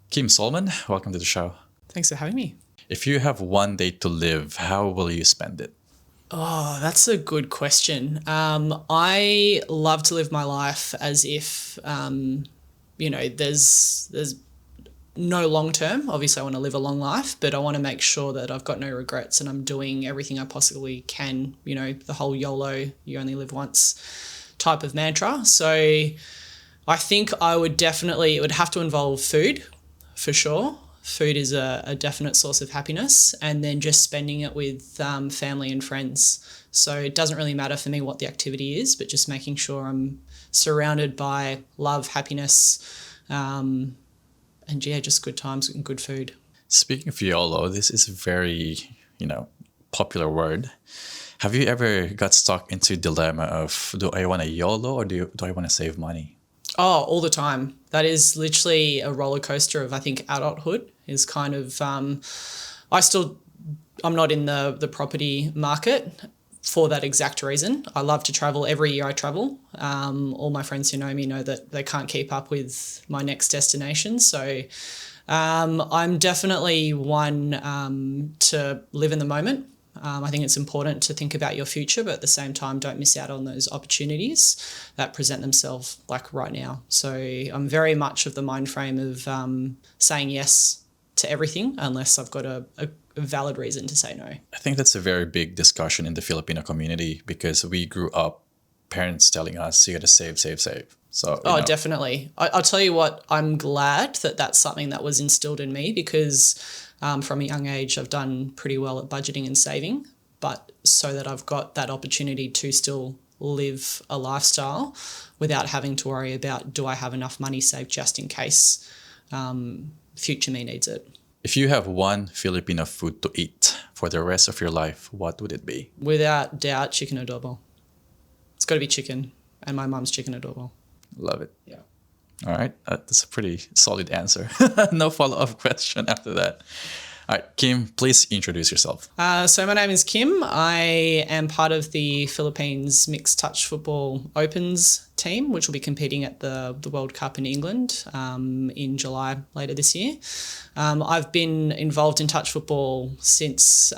Kim Solman, welcome to the show. Thanks for having me. If you have one day to live, how will you spend it? Oh, that's a good question. I love to live my life as if, there's no long term. Obviously, I want to live a long life, but I want to make sure that I've got no regrets and I'm doing everything I possibly can. The whole YOLO, you only live once type of mantra. So I think it would have to involve food for sure. Food is a definite source of happiness, and then just spending it with family and friends. So it doesn't really matter for me what the activity is, but just making sure I'm surrounded by love, happiness, just good times and good food. Speaking of YOLO, this is a very, popular word. Have you ever got stuck into a dilemma of, do I want a YOLO or do I want to save money? Oh, all the time. That is literally a roller coaster of, I think, adulthood is kind of, I'm not in the property market for that exact reason. I love to travel. Every year I travel. All my friends who know me know that they can't keep up with my next destination. So I'm definitely one to live in the moment. I think it's important to think about your future, but at the same time, don't miss out on those opportunities that present themselves like right now. So I'm very much of the mind frame of saying yes to everything unless I've got a valid reason to say no. I think that's a very big discussion in the Filipino community because we grew up parents telling us you got to save, save, save. So definitely. I'll tell you what, I'm glad that that's something that was instilled in me because from a young age, I've done pretty well at budgeting and saving, but so that I've got that opportunity to still live a lifestyle without having to worry about, do I have enough money saved just in case future me needs it. If you have one Filipino food to eat for the rest of your life, what would it be? Without doubt, chicken adobo. It's got to be chicken, and my mum's chicken adobo. Love it. Yeah. All right. That's a pretty solid answer. No follow-up question after that. All right, Kim, please introduce yourself. So my name is Kim. I am part of the Philippines Mixed Touch Football Opens team, which will be competing at the World Cup in England in July later this year. I've been involved in touch football since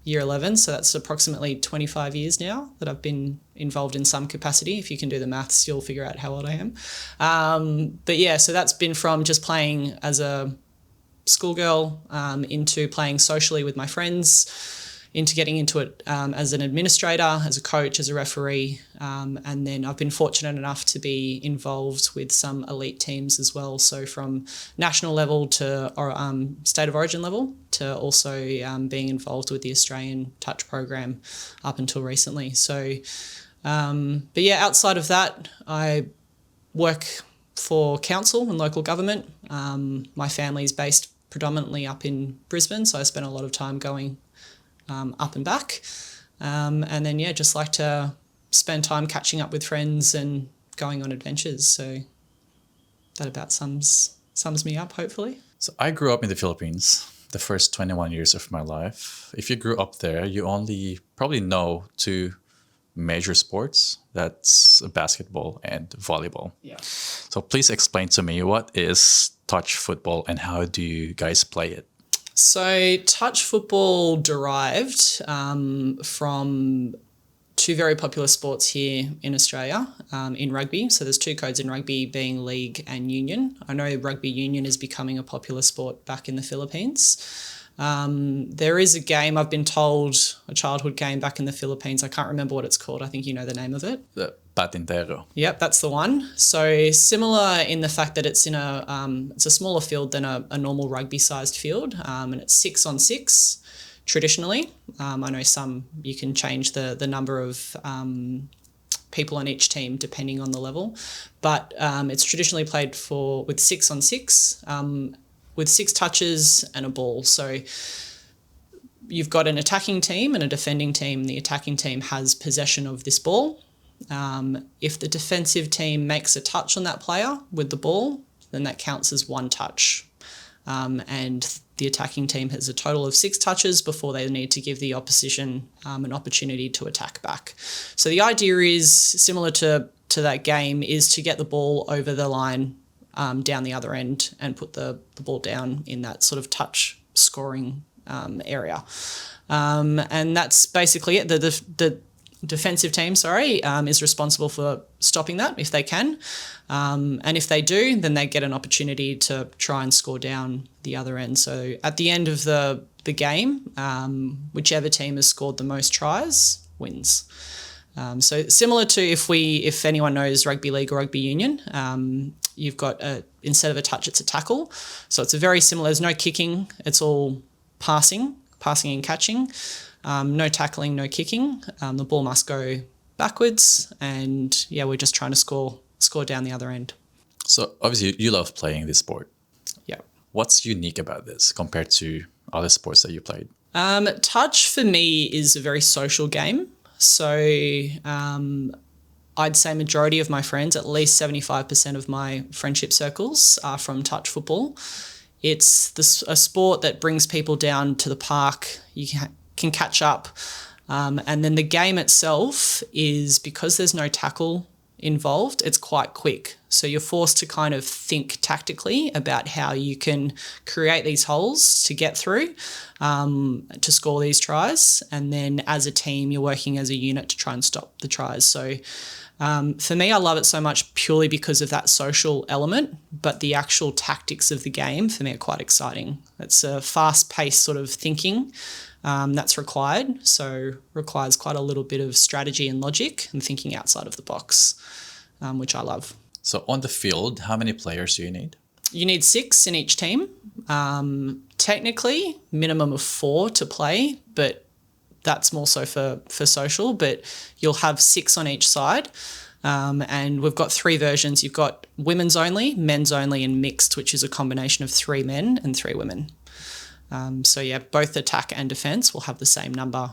year 11, so that's approximately 25 years now that I've been involved in some capacity. If you can do the maths, you'll figure out how old I am. So that's been from just playing as a schoolgirl into playing socially with my friends, into getting into it as an administrator, as a coach, as a referee, and then I've been fortunate enough to be involved with some elite teams as well, so from national level to state of origin level to also being involved with the Australian touch program up until recently. So outside of that, I work for council and local government. My family is based predominantly up in Brisbane, so I spend a lot of time going up and back. Just like to spend time catching up with friends and going on adventures. So that about sums me up, hopefully. So I grew up in the Philippines the first 21 years of my life. If you grew up there, you only probably know two major sports. That's basketball and volleyball. Yeah. So please explain to me, what is touch football and how do you guys play it? So touch football derived from two very popular sports here in Australia in rugby. So there's two codes in rugby, being league and union. I know rugby union is becoming a popular sport back in the Philippines. There is a game, I've been told, a childhood game back in the Philippines. I can't remember what it's called. I think you know the name of it. The patintero. Yep, that's the one. So similar in the fact that it's in it's a smaller field than a normal rugby-sized field, and it's 6-on-6 traditionally. I know some you can change the number of people on each team depending on the level, but it's traditionally played with 6-on-6. With 6 touches and a ball. So you've got an attacking team and a defending team. The attacking team has possession of this ball. If the defensive team makes a touch on that player with the ball, then that counts as 1 touch. And the attacking team has a total of 6 touches before they need to give the opposition an opportunity to attack back. So the idea is similar to that game, is to get the ball over the line down the other end and put the ball down in that sort of touch scoring area. And that's basically it. The defensive team, is responsible for stopping that if they can. And if they do, then they get an opportunity to try and score down the other end. So at the end of the game, whichever team has scored the most tries wins. So similar to if anyone knows rugby league or rugby union, you've got instead of a touch, it's a tackle. So it's a very similar. There's no kicking. It's all passing and catching. No tackling, no kicking. The ball must go backwards, and we're just trying to score down the other end. So obviously you love playing this sport. Yeah. What's unique about this compared to other sports that you played? Touch for me is a very social game. So I'd say majority of my friends, at least 75% of my friendship circles are from touch football. It's a sport that brings people down to the park. You can catch up. And then the game itself is, because there's no tackle involved, it's quite quick. So you're forced to kind of think tactically about how you can create these holes to get through, to score these tries. And then as a team, you're working as a unit to try and stop the tries. So for me, I love it so much purely because of that social element, but the actual tactics of the game for me are quite exciting. It's a fast-paced sort of thinking that's required. So requires quite a little bit of strategy and logic and thinking outside of the box, which I love. So on the field, how many players do you need? You need 6 in each team. Technically, minimum of 4 to play, but that's more so for social. But you'll have 6 on each side. And we've got 3 versions. You've got women's only, men's only, and mixed, which is a combination of 3 men and 3 women. So both attack and defence will have the same number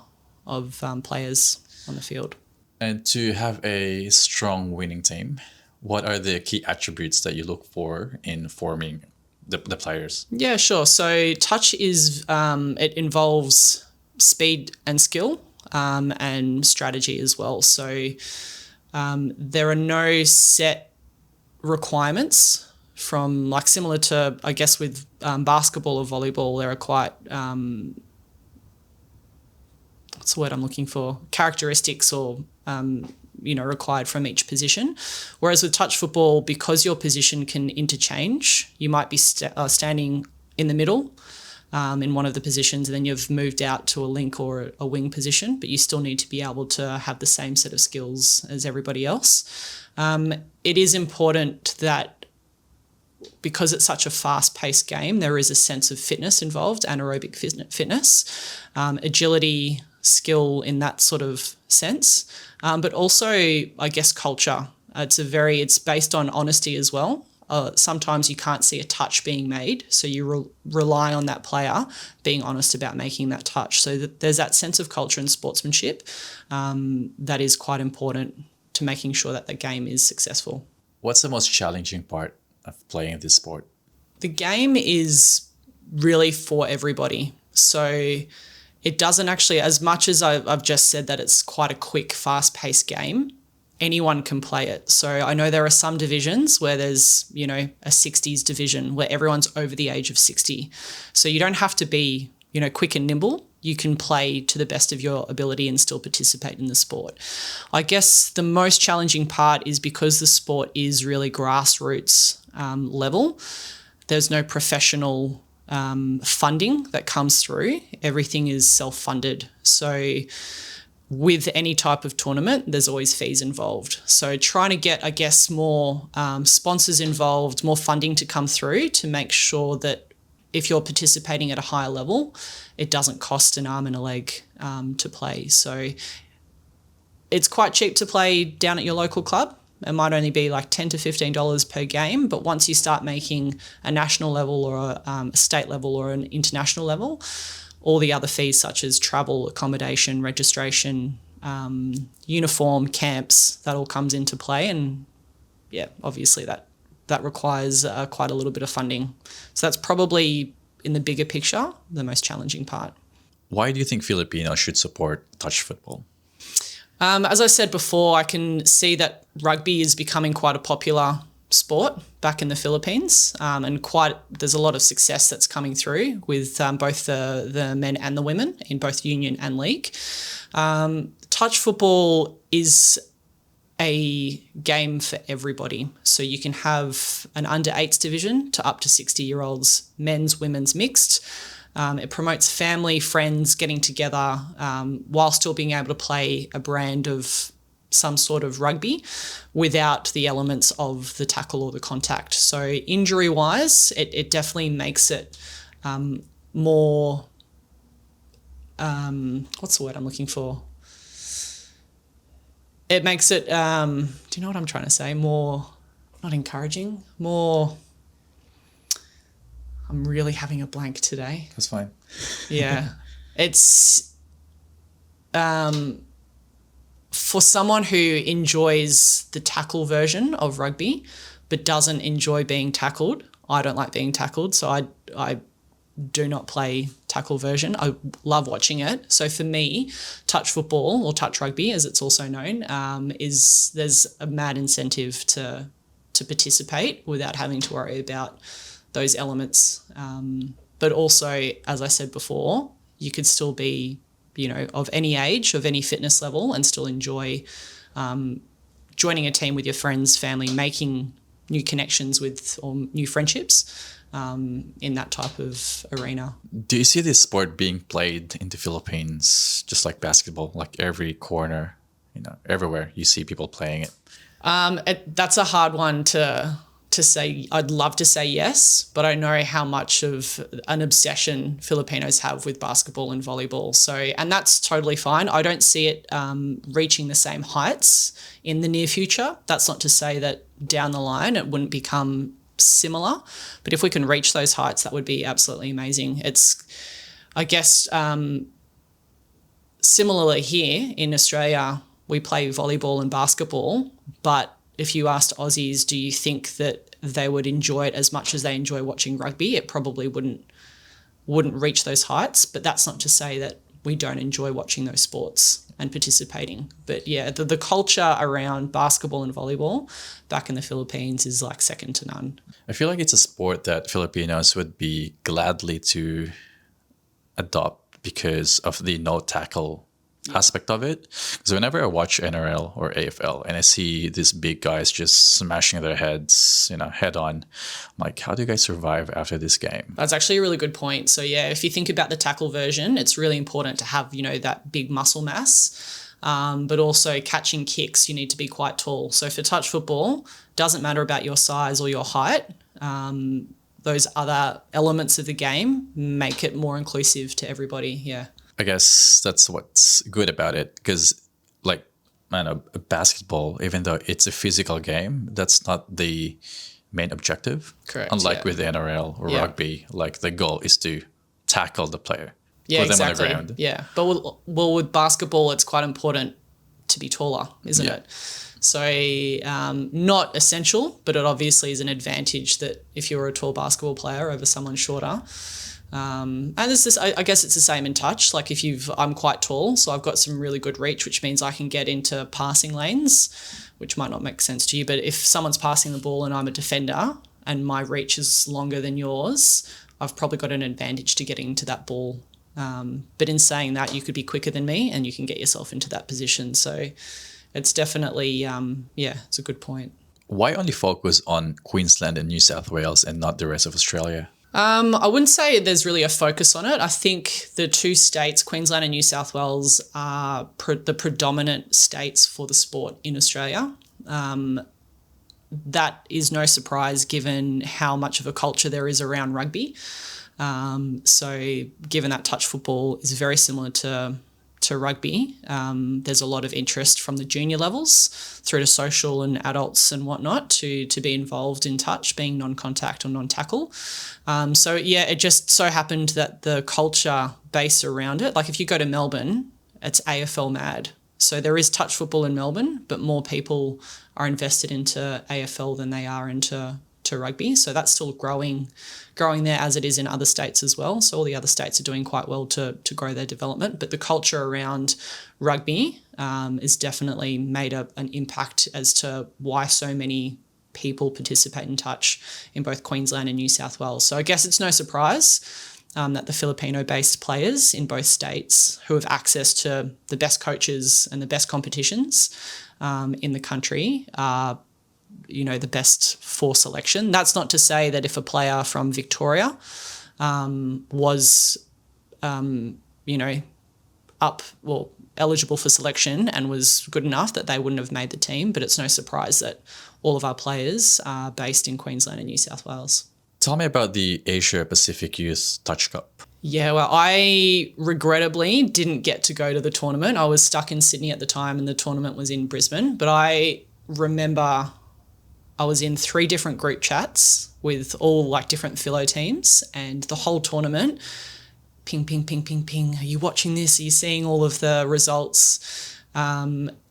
of players on the field. And to have a strong winning team, what are the key attributes that you look for in forming the players? Yeah, sure. So touch is, it involves speed and skill, and strategy as well. So there are no set requirements from, like, similar to, I guess, with basketball or volleyball, there are quite, what's the word I'm looking for? Characteristics or, required from each position. Whereas with touch football, because your position can interchange, you might be standing in the middle in one of the positions, and then you've moved out to a link or a wing position, but you still need to be able to have the same set of skills as everybody else. It is important that, because it's such a fast-paced game, there is a sense of fitness involved, anaerobic fitness, agility, skill in that sort of sense, but also, I guess, culture. It's based on honesty as well. Sometimes you can't see a touch being made, so you rely on that player being honest about making that touch. So there's that sense of culture and sportsmanship that is quite important to making sure that the game is successful. What's the most challenging part of playing this sport? The game is really for everybody. So it doesn't actually, as much as I've just said that it's quite a quick, fast-paced game, anyone can play it. So I know there are some divisions where there's, a 60s division where everyone's over the age of 60. So you don't have to be, quick and nimble. You can play to the best of your ability and still participate in the sport. I guess the most challenging part is because the sport is really grassroots level. There's no professional funding that comes through. Everything is self-funded. So with any type of tournament, there's always fees involved. So trying to get, I guess, more sponsors involved, more funding to come through to make sure that if you're participating at a higher level, it doesn't cost an arm and a leg to play. So it's quite cheap to play down at your local club. It might only be like $10 to $15 per game, but once you start making a national level or a state level or an international level, all the other fees such as travel, accommodation, registration, uniform, camps, that all comes into play. And obviously that requires quite a little bit of funding. So that's probably, in the bigger picture, the most challenging part. Why do you think Filipinos should support touch football? As I said before, I can see that rugby is becoming quite a popular sport back in the Philippines, and there's a lot of success that's coming through with both the men and the women in both union and league. Touch football is a game for everybody. So you can have an under 8s division to up to 60-year-olds, men's, women's, mixed. It promotes family, friends getting together while still being able to play a brand of some sort of rugby without the elements of the tackle or the contact. So injury-wise, it definitely makes it more, what's the word I'm looking for? It makes it, do you know what I'm trying to say? More, not encouraging, more, I'm really having a blank today. That's fine. Yeah. It's, for someone who enjoys the tackle version of rugby but doesn't enjoy being tackled, I don't like being tackled, so I do not play tackle version. I love watching it. So for me, touch football, or touch rugby as it's also known, there's a mad incentive to participate without having to worry about those elements. But also, as I said before, you could still be, of any age, of any fitness level, and still enjoy joining a team with your friends, family, making new connections or new friendships in that type of arena. Do you see this sport being played in the Philippines just like basketball, like every corner, everywhere you see people playing it? That's a hard one to say. I'd love to say yes, but I know how much of an obsession Filipinos have with basketball and volleyball. So, and that's totally fine. I don't see it reaching the same heights in the near future. That's not to say that down the line it wouldn't become similar, but if we can reach those heights, that would be absolutely amazing. It's, I guess, similarly here in Australia, we play volleyball and basketball, but if you asked Aussies, do you think that they would enjoy it as much as they enjoy watching rugby? It probably wouldn't reach those heights, but that's not to say that we don't enjoy watching those sports and participating. But yeah, the culture around basketball and volleyball back in the Philippines is like second to none. I feel like it's a sport that Filipinos would be gladly to adopt because of the no tackle aspect of it. Because whenever I watch NRL or AFL and I see these big guys just smashing their heads, head on, I'm like, how do you guys survive after this game? That's actually a really good point. So yeah, if you think about the tackle version, it's really important to have, that big muscle mass. But also catching kicks, you need to be quite tall. So for touch football, doesn't matter about your size or your height. Those other elements of the game make it more inclusive to everybody. Yeah. I guess that's what's good about it, because basketball, even though it's a physical game, that's not the main objective. Correct. Unlike with the NRL or rugby, like the goal is to tackle the player. Yeah, put them exactly. on the ground. Yeah, but with basketball, it's quite important to be taller, isn't it? So not essential, but it obviously is an advantage that if you're a tall basketball player over someone shorter. And there's this, I guess it's the same in touch. Like I'm quite tall, so I've got some really good reach, which means I can get into passing lanes, which might not make sense to you. But if someone's passing the ball and I'm a defender and my reach is longer than yours, I've probably got an advantage to getting into that ball. But in saying that, you could be quicker than me and you can get yourself into that position. So it's definitely, it's a good point. Why only focus on Queensland and New South Wales and not the rest of Australia? I wouldn't say there's really a focus on it. I think the two states, Queensland and New South Wales, are the predominant states for the sport in Australia. That is no surprise given how much of a culture there is around rugby. So given that touch football is very similar to rugby, there's a lot of interest from the junior levels through to social and adults and whatnot to be involved in touch, being non-contact or non-tackle. So yeah, it just so happened that the culture base around it, like if you go to Melbourne, it's AFL mad. So there is touch football in Melbourne, but more people are invested into AFL than they are into rugby. So that's still growing there as it is in other states as well. So all the other states are doing quite well to grow their development. But the culture around rugby is definitely made an impact as to why so many people participate in touch in both Queensland and New South Wales. So I guess it's no surprise that the Filipino-based players in both states who have access to the best coaches and the best competitions in the country are, the best for selection. That's not to say that if a player from Victoria was, eligible for selection and was good enough that they wouldn't have made the team, but it's no surprise that all of our players are based in Queensland and New South Wales. Tell me about the Asia Pacific Youth Touch Cup. Yeah, well, I regrettably didn't get to go to the tournament. I was stuck in Sydney at the time and the tournament was in Brisbane. But I remember I was in 3 different group chats with all like different philo teams, and the whole tournament, ping, ping, ping, ping, ping. Are you watching this? Are you seeing all of the results?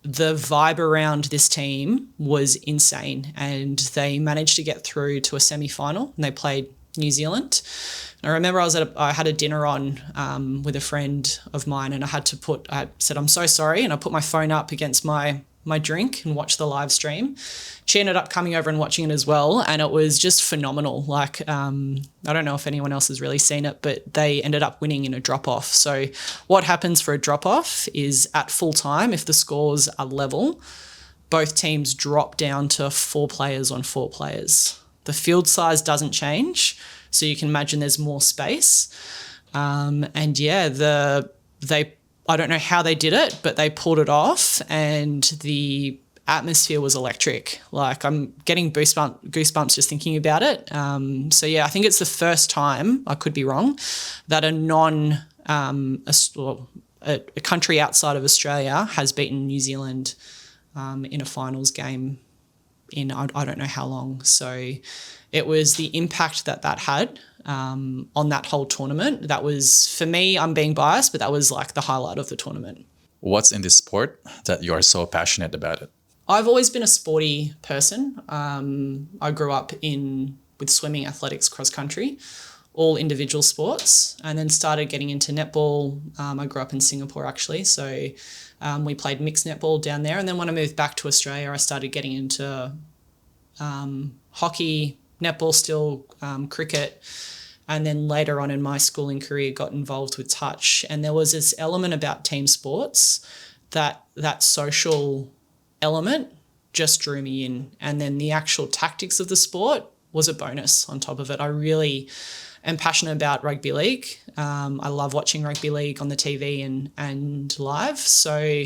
The vibe around this team was insane, and they managed to get through to a semi-final and they played New Zealand. And I remember I had a dinner on with a friend of mine, and I said, I'm so sorry. And I put my phone up against my drink and watched the live stream. She ended up coming over and watching it as well. And it was just phenomenal. Like, I don't know if anyone else has really seen it, but they ended up winning in a drop-off. So what happens for a drop-off is at full time, if the scores are level, both teams drop down to 4 players on 4 players. The field size doesn't change, so you can imagine there's more space. And yeah, I don't know how they did it, but they pulled it off, and the atmosphere was electric. Like, I'm getting goosebumps just thinking about it. So yeah, I think it's the first time, I could be wrong, that a country outside of Australia has beaten New Zealand in a finals game in I don't know how long. So it was the impact that had on that whole tournament. That was, for me, I'm being biased, but that was like the highlight of the tournament. What's in this sport that you are so passionate about it? I've always been a sporty person. I grew up with swimming, athletics, cross country, all individual sports, and then started getting into netball. I grew up in Singapore actually, so we played mixed netball down there. And then when I moved back to Australia, I started getting into hockey, netball still, cricket, and then later on in my schooling career got involved with touch. And there was this element about team sports that social element just drew me in. And then the actual tactics of the sport was a bonus on top of it. I really am passionate about rugby league. I love watching rugby league on the TV and live. So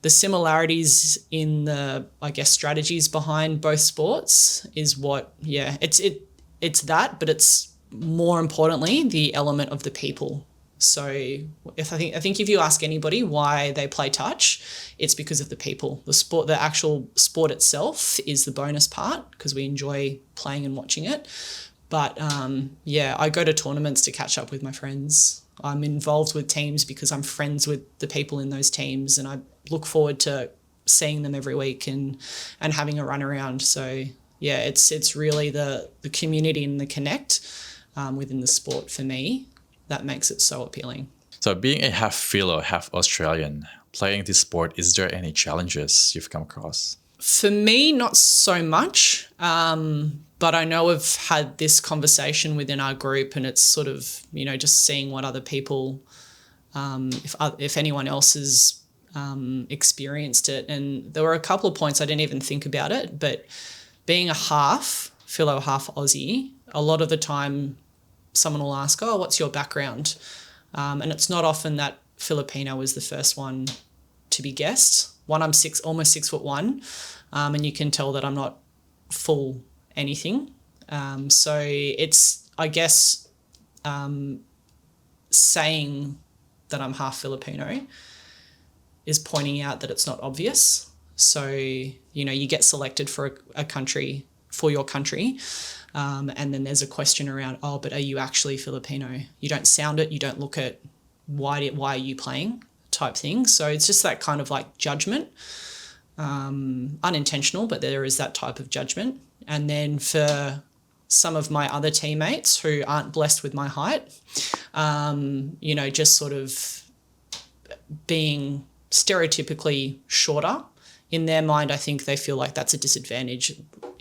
the similarities in the, I guess, strategies behind both sports is what, yeah, it's that, but it's more importantly the element of the people. So I think if you ask anybody why they play touch, it's because of the people. The actual sport itself is the bonus part because we enjoy playing and watching it. But yeah, I go to tournaments to catch up with my friends. I'm involved with teams because I'm friends with the people in those teams, and I look forward to seeing them every week and having a run around. So yeah, it's really the community and the connect within the sport for me that makes it so appealing. So being a half Filo, half Australian, playing this sport, is there any challenges you've come across? For me, not so much. But I know we've had this conversation within our group, and it's sort of, just seeing what other people, if anyone else has experienced it. And there were a couple of points I didn't even think about it, but being a half Filo, half Aussie, a lot of the time someone will ask, oh, what's your background? And it's not often that Filipino is the first one to be guessed. I'm almost 6'1", and you can tell that I'm not full anything. So it's, I guess, saying that I'm half Filipino is pointing out that it's not obvious. So, you get selected for for your country. And then there's a question around, oh, but are you actually Filipino? You don't sound it, you don't look it. Why are you playing? Type thing. So it's just that kind of like judgment, unintentional, but there is that type of judgment. And then for some of my other teammates who aren't blessed with my height, just sort of being stereotypically shorter, in their mind, I think they feel like that's a disadvantage.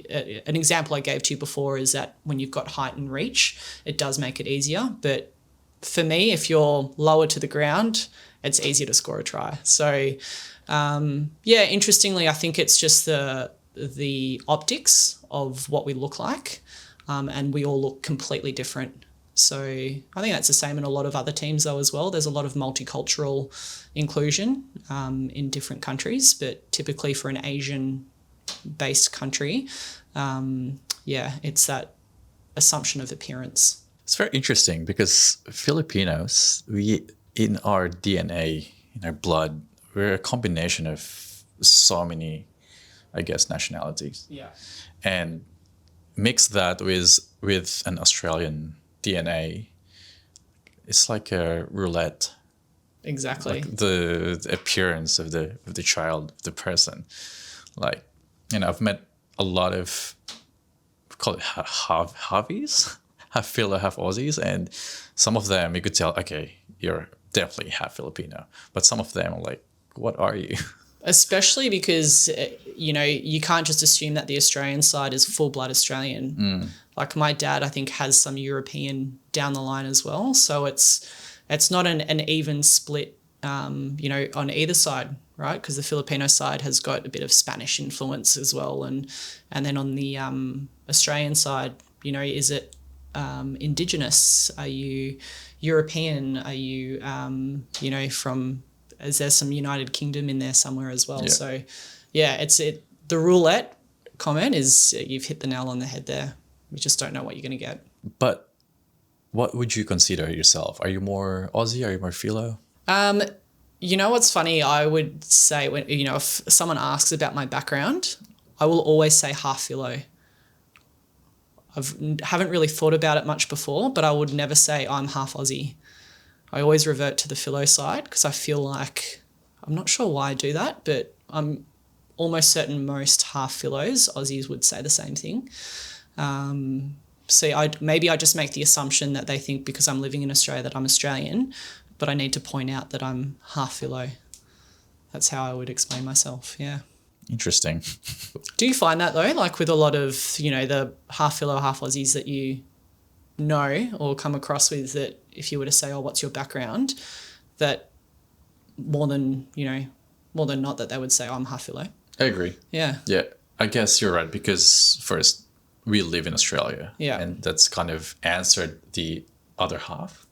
an example I gave to you before is that when you've got height and reach, it does make it easier. But for me, if you're lower to the ground, it's easier to score a try. So, interestingly, I think it's just the optics of what we look like, and we all look completely different. So I think that's the same in a lot of other teams though as well. There's a lot of multicultural inclusion in different countries, but typically for an Asian-based country, it's that assumption of appearance. It's very interesting because Filipinos, we in our DNA, in our blood, we're a combination of so many, I guess, nationalities. Yeah. And mix that with an Australian DNA, it's like a roulette. Exactly. Like the appearance of the child, of the person. Like, I've met a lot of, call it halfies, half Filo, half Aussies, and some of them you could tell, okay, you're definitely half Filipino, but some of them are like, what are you? Especially because, you can't just assume that the Australian side is full-blood Australian. Like my dad, I think, has some European down the line as well. So it's not an even split, on either side, right? Because the Filipino side has got a bit of Spanish influence as well. And then on the Australian side, is it Indigenous? Are you European? Are you, from... Is there some United Kingdom in there somewhere as well? Yeah. So, the roulette comment is you've hit the nail on the head there. You just don't know what you're going to get. But what would you consider yourself? Are you more Aussie? Are you more Filo? What's funny? I would say when if someone asks about my background, I will always say half Filo. Haven't really thought about it much before, but I would never say I'm half Aussie. I always revert to the Filo side because I feel like, I'm not sure why I do that, but I'm almost certain most half Filos, Aussies, would say the same thing. Maybe I just make the assumption that they think because I'm living in Australia that I'm Australian, but I need to point out that I'm half Filo. That's how I would explain myself, yeah. Interesting. Do you find that though, like with a lot of, the half Filo, half Aussies that you know or come across with, that if you were to say, oh, what's your background, that more than not that they would say, oh, I'm half Filo? I agree. Yeah. Yeah, I guess you're right because first, we live in Australia. Yeah. And that's kind of answered the other half.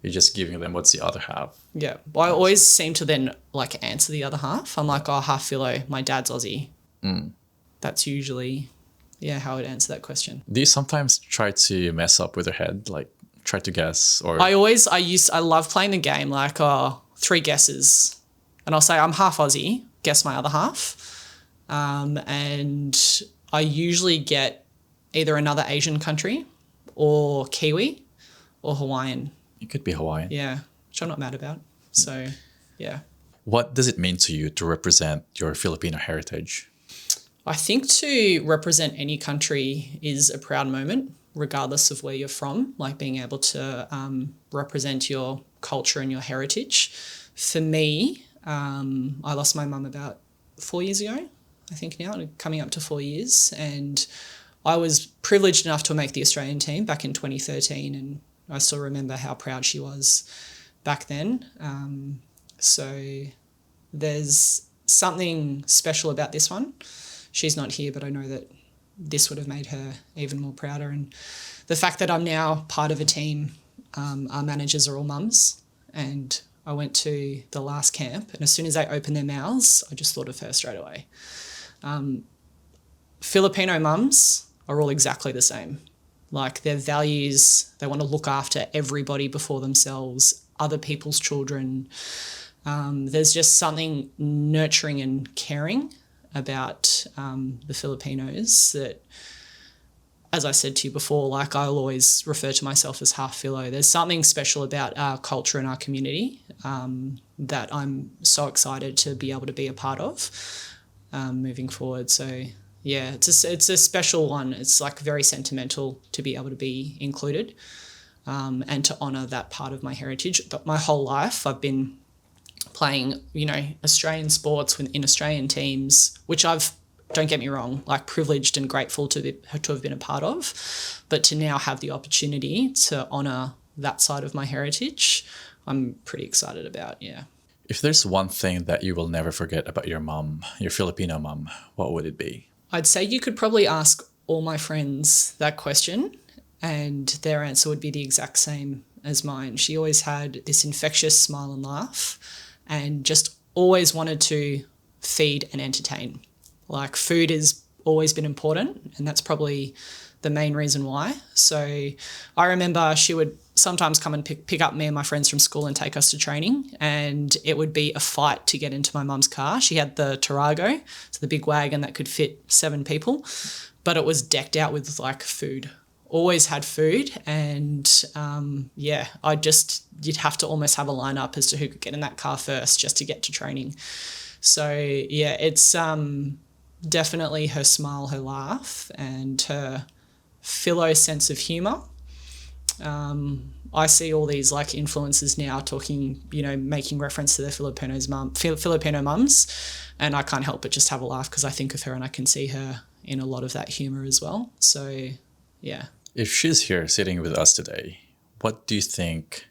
You're just giving them what's the other half. Yeah. Well, I always seem to then answer the other half. I'm like, oh, half Filo, my dad's Aussie. That's usually... how I would answer that question. Do you sometimes try to mess up with your head, like try to guess? Or I love playing the game, 3 guesses. And I'll say I'm half Aussie, guess my other half. And I usually get either another Asian country or Kiwi or Hawaiian. It could be Hawaiian. Yeah, which I'm not mad about. So, yeah. What does it mean to you to represent your Filipino heritage? I think to represent any country is a proud moment, regardless of where you're from, like being able to represent your culture and your heritage. For me, I lost my mum about 4 years ago, I think now, coming up to 4 years. And I was privileged enough to make the Australian team back in 2013, and I still remember how proud she was back then. So there's something special about this one. She's not here, but I know that this would have made her even more prouder. And the fact that I'm now part of a team, our managers are all mums, and I went to the last camp, and as soon as they opened their mouths, I just thought of her straight away. Filipino mums are all exactly the same. Like their values, they want to look after everybody before themselves, other people's children. There's just something nurturing and caring about the Filipinos that, as I said to you before, I'll always refer to myself as half Filo. There's something special about our culture and our community that I'm so excited to be able to be a part of moving forward. So yeah, it's a special one. It's very sentimental to be able to be included and to honour that part of my heritage. But my whole life I've been playing, Australian sports within Australian teams, which I've don't get me wrong, like privileged and grateful to have been a part of, but to now have the opportunity to honour that side of my heritage, I'm pretty excited about, yeah. If there's one thing that you will never forget about your mom, your Filipino mom, what would it be? I'd say you could probably ask all my friends that question and their answer would be the exact same as mine. She always had this infectious smile and laugh and just always wanted to feed and entertain. Like food has always been important and that's probably the main reason why. So I remember she would sometimes come and pick up me and my friends from school and take us to training, and it would be a fight to get into my mum's car. She had the Tarago, so the big wagon that could fit 7 people, but it was decked out with like food. Always had food, and you'd have to almost have a lineup as to who could get in that car first just to get to training. So yeah, it's definitely her smile, her laugh, and her philo sense of humour. I see all these like influencers now talking, making reference to their Filipino mums, and I can't help but just have a laugh because I think of her and I can see her in a lot of that humour as well. So yeah. If she's here sitting with us today, what do you think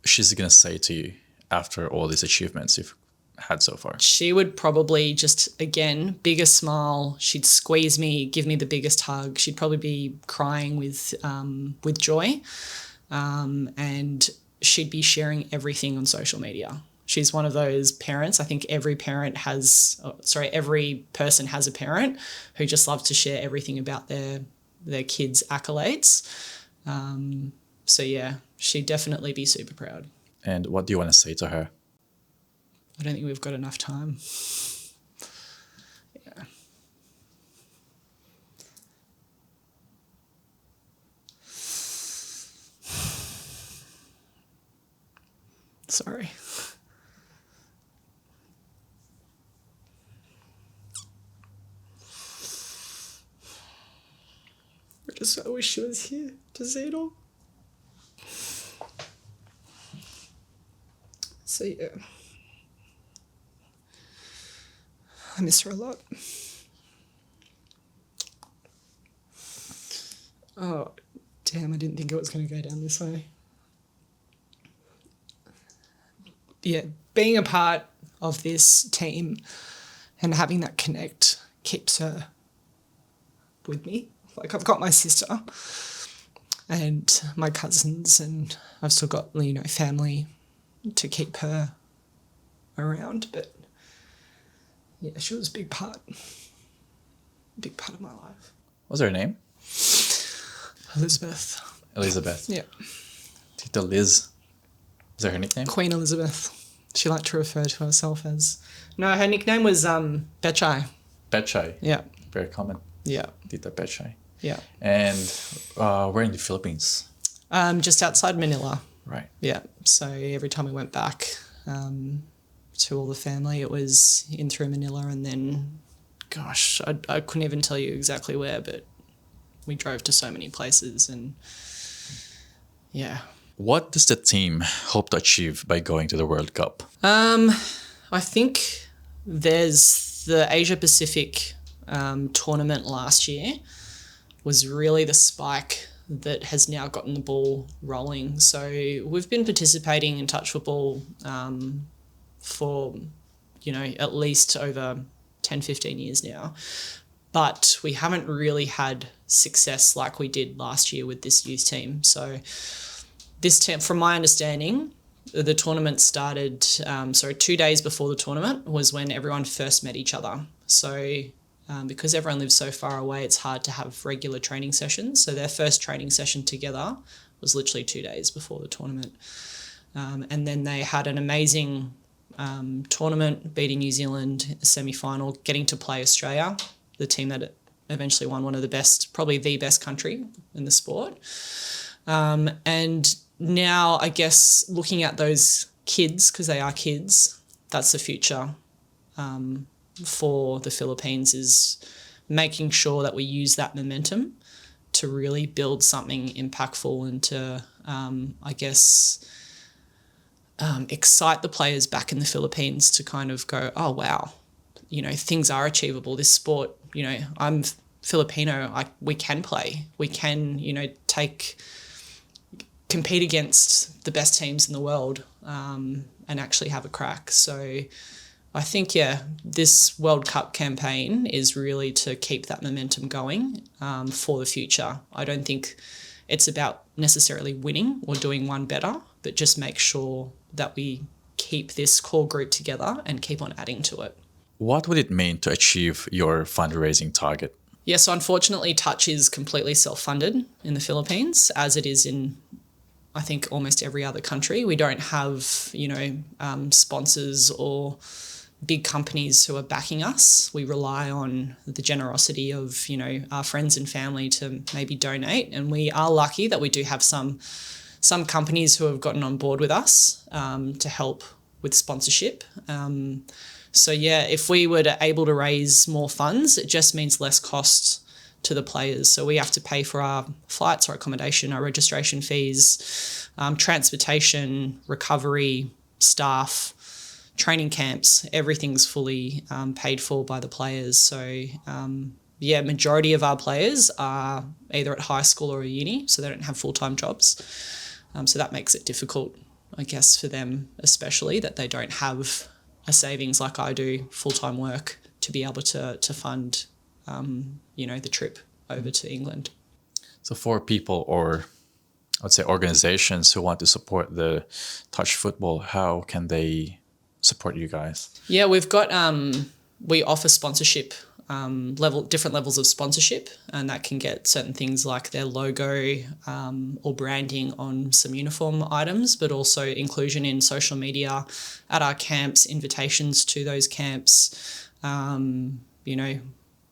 she's going to say to you after all these achievements you've had so far? She would probably just, again, bigger smile. She'd squeeze me, give me the biggest hug. She'd probably be crying with joy, and she'd be sharing everything on social media. She's one of those parents. I think every person has a parent who just loves to share everything about their kids' accolades. So yeah, she'd definitely be super proud. And what do you want to say to her? I don't think we've got enough time. Yeah. Sorry. I wish she was here to see it all. So yeah. I miss her a lot. Oh, damn, I didn't think it was going to go down this way. Yeah, being a part of this team and having that connect keeps her with me. Like, I've got my sister and my cousins, and I've still got, family to keep her around, but yeah, she was a big part of my life. What's her name? Elizabeth. Elizabeth. Yeah. Tita Liz. Is that her nickname? Queen Elizabeth. She liked to refer to herself as... No, her nickname was Betchai. Betchai. Yeah. Very common. Yeah. Tita Betchai. Yeah. And we're in the Philippines. Just outside Manila. Right. Yeah. So every time we went back to all the family, it was in through Manila, and then, gosh, I couldn't even tell you exactly where, but we drove to so many places, and yeah. What does the team hope to achieve by going to the World Cup? I think there's the Asia Pacific tournament last year was really the spike that has now gotten the ball rolling. So we've been participating in touch football for, at least over 10, 15 years now. But we haven't really had success like we did last year with this youth team. So this team, from my understanding, the tournament started, 2 days before the tournament was when everyone first met each other. So because everyone lives so far away, it's hard to have regular training sessions. So their first training session together was literally 2 days before the tournament. And then they had an amazing tournament, beating New Zealand, semi-final, getting to play Australia, the team that eventually won, one of the best, probably the best country in the sport. And now, I guess, looking at those kids, because they are kids, that's the future for the Philippines, is making sure that we use that momentum to really build something impactful and to, excite the players back in the Philippines to kind of go, oh, wow, things are achievable. This sport, I'm Filipino. We can play. We can, compete against the best teams in the world and actually have a crack. So I think, this World Cup campaign is really to keep that momentum going for the future. I don't think it's about necessarily winning or doing one better, but just make sure that we keep this core group together and keep on adding to it. What would it mean to achieve your fundraising target? Yeah, so unfortunately, Touch is completely self-funded in the Philippines, as it is in, I think, almost every other country. We don't have, sponsors or big companies who are backing us. We rely on the generosity of, our friends and family to maybe donate. And we are lucky that we do have some companies who have gotten on board with us to help with sponsorship. If we were able to raise more funds, it just means less cost to the players. So we have to pay for our flights, our accommodation, our registration fees, transportation, recovery, staff, training camps. Everything's fully paid for by the players. So majority of our players are either at high school or uni, so they don't have full-time jobs. So that makes it difficult, I guess, for them, especially that they don't have a savings like I do, full-time work, to be able to fund, the trip over to England. So for people, or I'd say organizations who want to support the touch football, how can they support you guys? Yeah, we've got, we offer sponsorship, different levels of sponsorship, and that can get certain things like their logo or branding on some uniform items, but also inclusion in social media at our camps, invitations to those camps.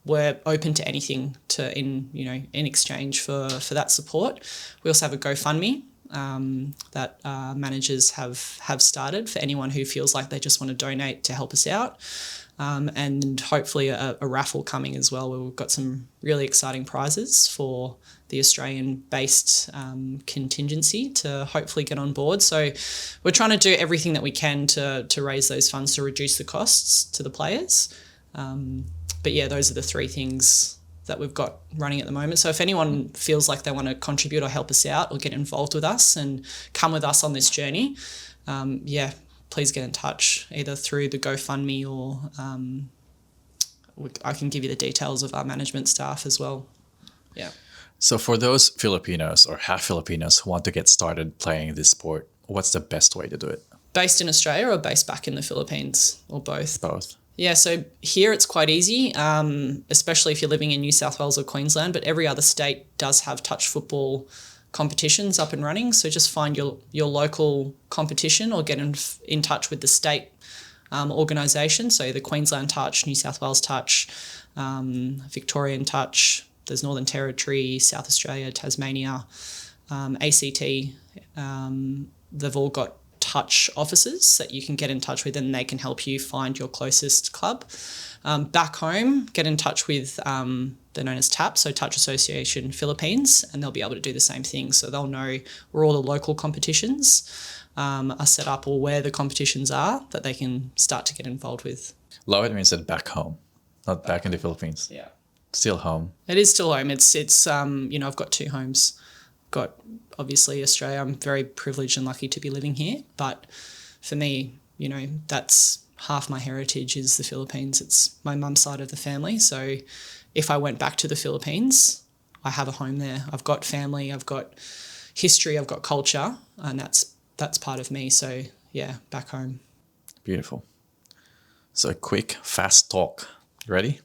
We're open to anything in exchange for that support. We also have a GoFundMe that managers have started for anyone who feels like they just want to donate to help us out. And hopefully a raffle coming as well, where we've got some really exciting prizes for the Australian-based contingency to hopefully get on board. So we're trying to do everything that we can to raise those funds to reduce the costs to the players. Those are the three things that we've got running at the moment. So if anyone feels like they want to contribute or help us out or get involved with us and come with us on this journey, please get in touch, either through the GoFundMe or I can give you the details of our management staff as well. Yeah. So for those Filipinos or half Filipinos who want to get started playing this sport, what's the best way to do it? Based in Australia or based back in the Philippines, or both? Both. Yeah, so here it's quite easy, especially if you're living in New South Wales or Queensland, but every other state does have touch football competitions up and running. So just find your local competition or get in touch with the state organisation. So the Queensland Touch, New South Wales Touch, Victorian Touch, there's Northern Territory, South Australia, Tasmania, ACT. They've all got touch officers that you can get in touch with, and they can help you find your closest club. Back home, get in touch with, they're known as TAP, so Touch Association Philippines, and they'll be able to do the same thing. So they'll know where all the local competitions are set up, or where the competitions are that they can start to get involved with. Love it when you said back home, not back in the Philippines. Yeah. Still home. It is still home. It's I've got two homes. Got obviously Australia. I'm very privileged and lucky to be living here, but for me, that's half my heritage is the Philippines. It's my mum's side of the family. So if I went back to the Philippines, I have a home there. I've got family, I've got history, I've got culture, and that's part of me. So yeah, back home. Beautiful. So a quick, fast talk. You ready?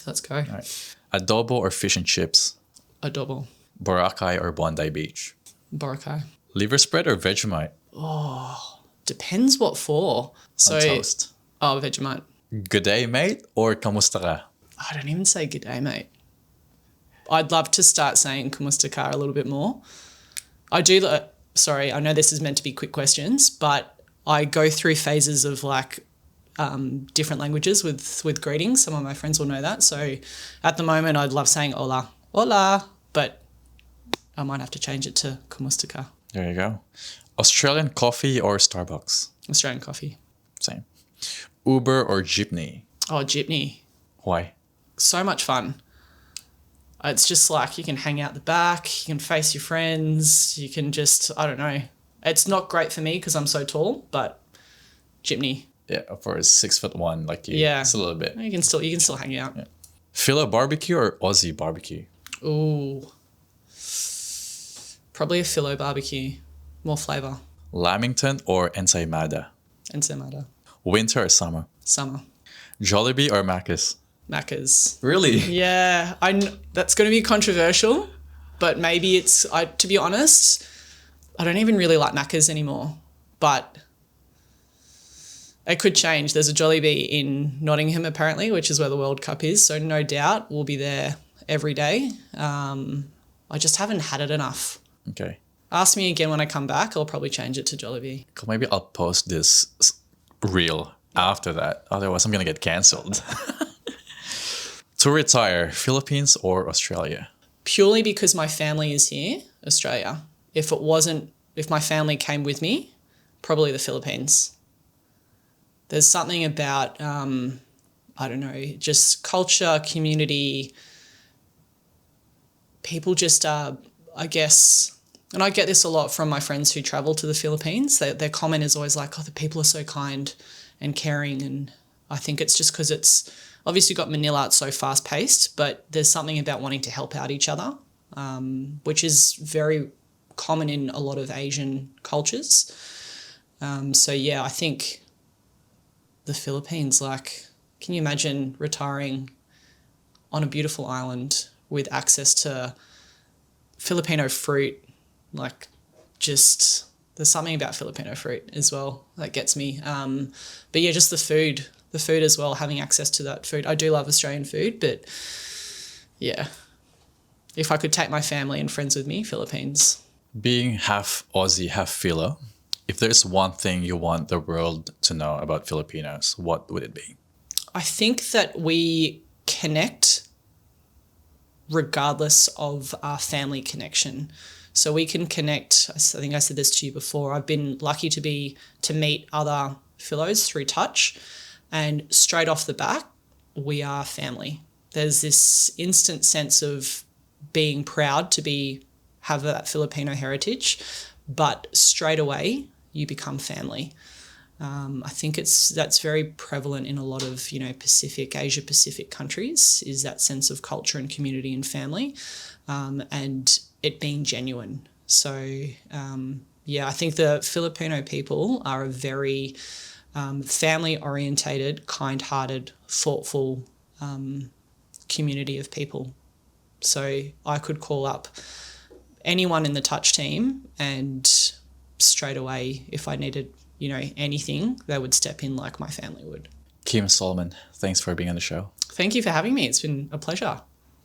Let's go. All right. Adobo or fish and chips? Adobo. Boracay or Bondi Beach? Boracay. Liver spread or Vegemite? Depends what for. So, On toast. Oh, Vegemite. Good day, mate, or kamusta ka? I don't even say good day, mate. I'd love to start saying kamusta ka a little bit more. I do. Sorry, I know this is meant to be quick questions, but I go through phases of different languages with greetings. Some of my friends will know that. So at the moment, I'd love saying hola, hola, but I might have to change it to kamusta ka. There you go. Australian coffee or Starbucks? Australian coffee. Same. Uber or jeepney? Oh, Jeepney. Why? So much fun. It's just like you can hang out the back, you can face your friends, you can just, I don't know. It's not great for me because I'm so tall, but Jeepney. Yeah, for a 6'1" like you, Yeah. it's a little bit. You can still hang out. Yeah. Filo barbecue or Aussie barbecue? Ooh. Probably a Filo barbecue. More flavour. Lamington or ensaymada? Ensaymada. Winter or summer? Summer. Jollibee or Macas? Macas. Really? Yeah, that's going to be controversial, but maybe to be honest, I don't even really like Macas anymore, but it could change. There's a Jollibee in Nottingham apparently, which is where the World Cup is, so no doubt we'll be there every day. I just haven't had it enough. Okay. Ask me again when I come back, I'll probably change it to Jollibee. Cool. Maybe I'll post this reel after that. Otherwise, I'm going to get cancelled. To retire, Philippines or Australia? Purely because my family is here, Australia. If my family came with me, probably the Philippines. There's something about, I don't know, just culture, community. People just are, I guess, and I get this a lot from my friends who travel to the Philippines. Their comment is always like, oh, the people are so kind and caring. And I think it's just because it's obviously got Manila, it's so fast paced, but there's something about wanting to help out each other, which is very common in a lot of Asian cultures. So yeah, I think the Philippines, like, can you imagine retiring on a beautiful island with access to Filipino fruit? Like, just, there's something about Filipino fruit as well that gets me. But yeah, just the food as well, having access to that food. I do love Australian food, but yeah, if I could take my family and friends with me, Philippines. Being half Aussie, half Filo, if there's one thing you want the world to know about Filipinos, what would it be? I think that we connect regardless of our family connection. So we can connect, I think I said this to you before, I've been lucky to meet other Philos through touch, and straight off the bat, we are family. There's this instant sense of being proud to have that Filipino heritage, but straight away you become family. I think that's very prevalent in a lot of, Asia Pacific countries, is that sense of culture and community and family, and it being genuine. So I think the Filipino people are a very family-orientated, kind-hearted, thoughtful community of people. So I could call up anyone in the touch team and straight away, if I needed, anything, they would step in like my family would. Kim Solman, thanks for being on the show. Thank you for having me. It's been a pleasure.